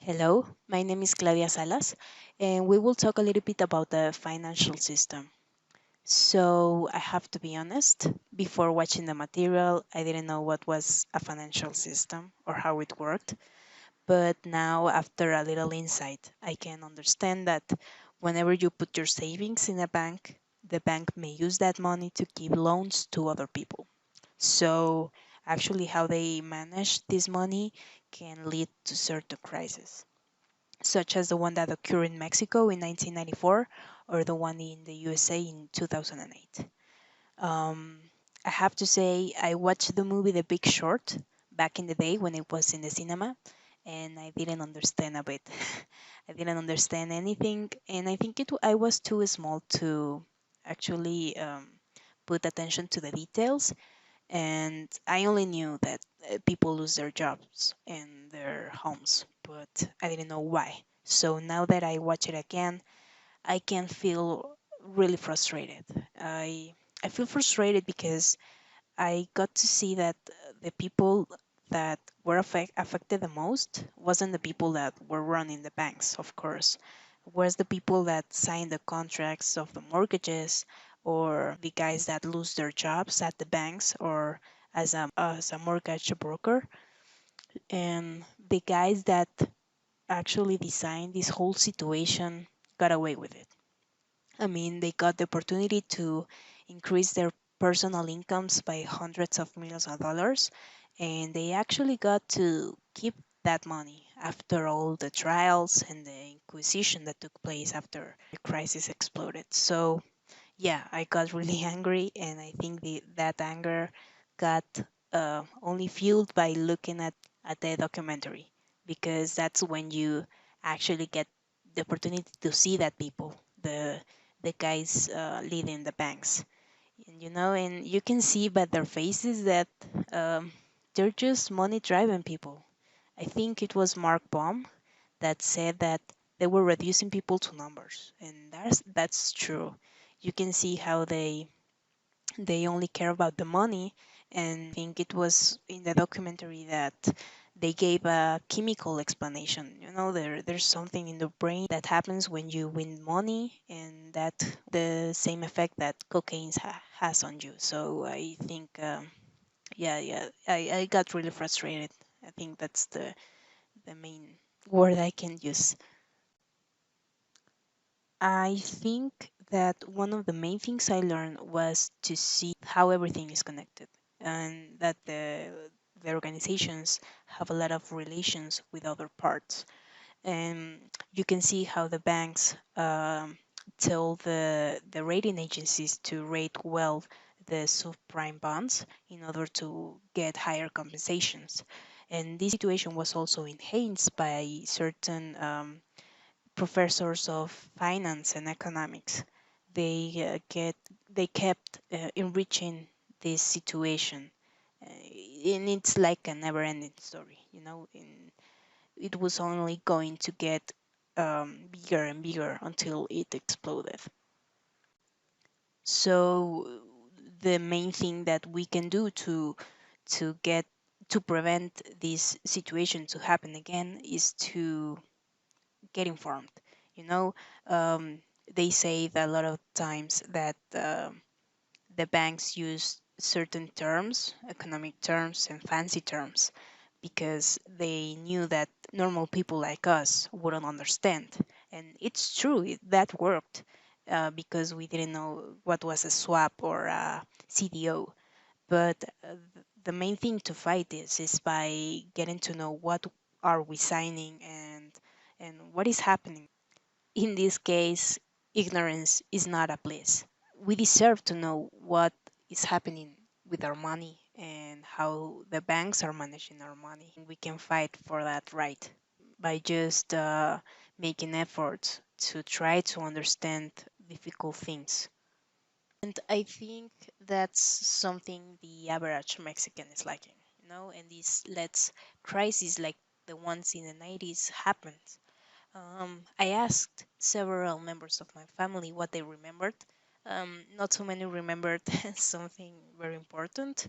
Hello, my name is Claudia Salas, and we will talk a little bit about the financial system. So, I have to be honest, before watching the material, I didn't know what was a financial system or how it worked. But now, after a little insight, I can understand that whenever you put your savings in a bank, the bank may use that money to give loans to other people. So, actually, how they manage this money can lead to certain crises such as the one that occurred in Mexico in 1994 or the one in the USA in 2008. Um, I have to say, I watched the movie The Big Short back in the day when it was in the cinema, and I didn't understand a bit. I didn't understand anything, and I think I was too small to actually put attention to the details, and I only knew that people lose their jobs and their homes, but I didn't know why. So now that I watch it again, I can feel really frustrated. I feel frustrated because I got to see that the people that were affected the most wasn't the people that were running the banks, of course, was the people that signed the contracts of the mortgages, or the guys that lose their jobs at the banks or as a mortgage broker, and the guys that actually designed this whole situation got away with it. I mean, they got the opportunity to increase their personal incomes by hundreds of millions of dollars, and they actually got to keep that money after all the trials and the inquisition that took place after the crisis exploded. So, yeah, I got really angry, and I think that anger got only fueled by looking at the documentary, because that's when you actually get the opportunity to see that people, the guys leading the banks, and you can see by their faces that um, they're just money driven people. I think it was Mark Baum that said that they were reducing people to numbers, and that's true. You can see how they only care about the money, and think it was in the documentary that they gave a chemical explanation. There's something in the brain that happens when you win money, and that the same effect that cocaine has on you. So I think yeah, I got really frustrated. I think that's the main word I can use. I think that one of the main things I learned was to see how everything is connected, and that the organizations have a lot of relations with other parts. And you can see how the banks tell the rating agencies to rate well the subprime bonds in order to get higher compensations. And this situation was also enhanced by certain professors of finance and economics. They kept enriching this situation, and it's like a never-ending story. It was only going to get bigger and bigger until it exploded. So the main thing that we can do to get to prevent this situation to happen again is to get informed. You know, they say that a lot of times that the banks use certain terms, economic terms, and fancy terms because they knew that normal people like us wouldn't understand. And it's true, that worked because we didn't know what was a swap or a CDO. But the main thing to fight this is by getting to know what are we signing and what is happening. In this case, ignorance is not a bliss. We deserve to know what is happening with our money and how the banks are managing our money. We can fight for that right by just making efforts to try to understand difficult things. And I think that's something the average Mexican is lacking, and this lets crises like the ones in the 90s happen. I asked several members of my family what they remembered. Not so many remembered something very important,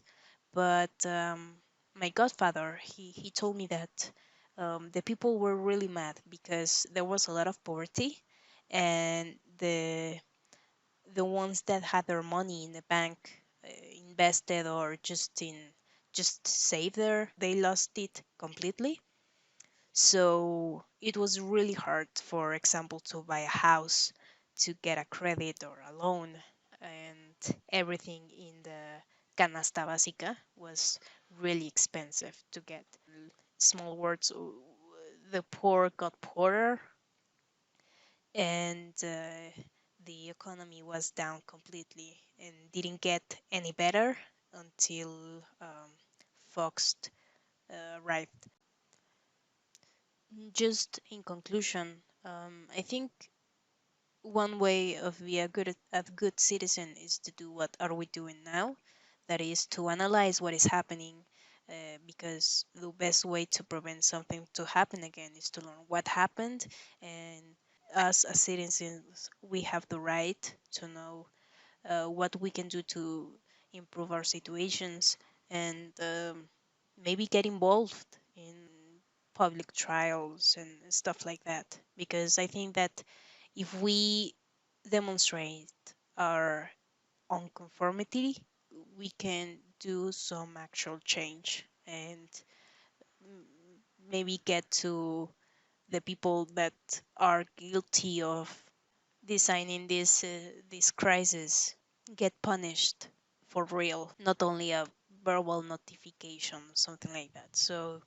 but my godfather he told me that the people were really mad because there was a lot of poverty, and the ones that had their money in the bank, invested or just saved there, they lost it completely. So it was really hard, for example, to buy a house, to get a credit or a loan, and everything in the canasta básica was really expensive to get. Small words, the poor got poorer, and the economy was down completely and didn't get any better until Fox arrived. Just in conclusion, I think one way of be a good citizen is to do what are we doing now. That is to analyze what is happening, because the best way to prevent something to happen again is to learn what happened. And us as citizens, we have the right to know what we can do to improve our situations, and maybe get involved in public trials and stuff like that. Because I think that if we demonstrate our unconformity, we can do some actual change, and mm, maybe get to the people that are guilty of designing this crisis, get punished for real, not only a verbal notification, something like that. So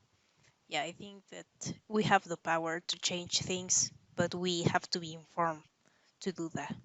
yeah, I think that we have the power to change things, but we have to be informed to do that.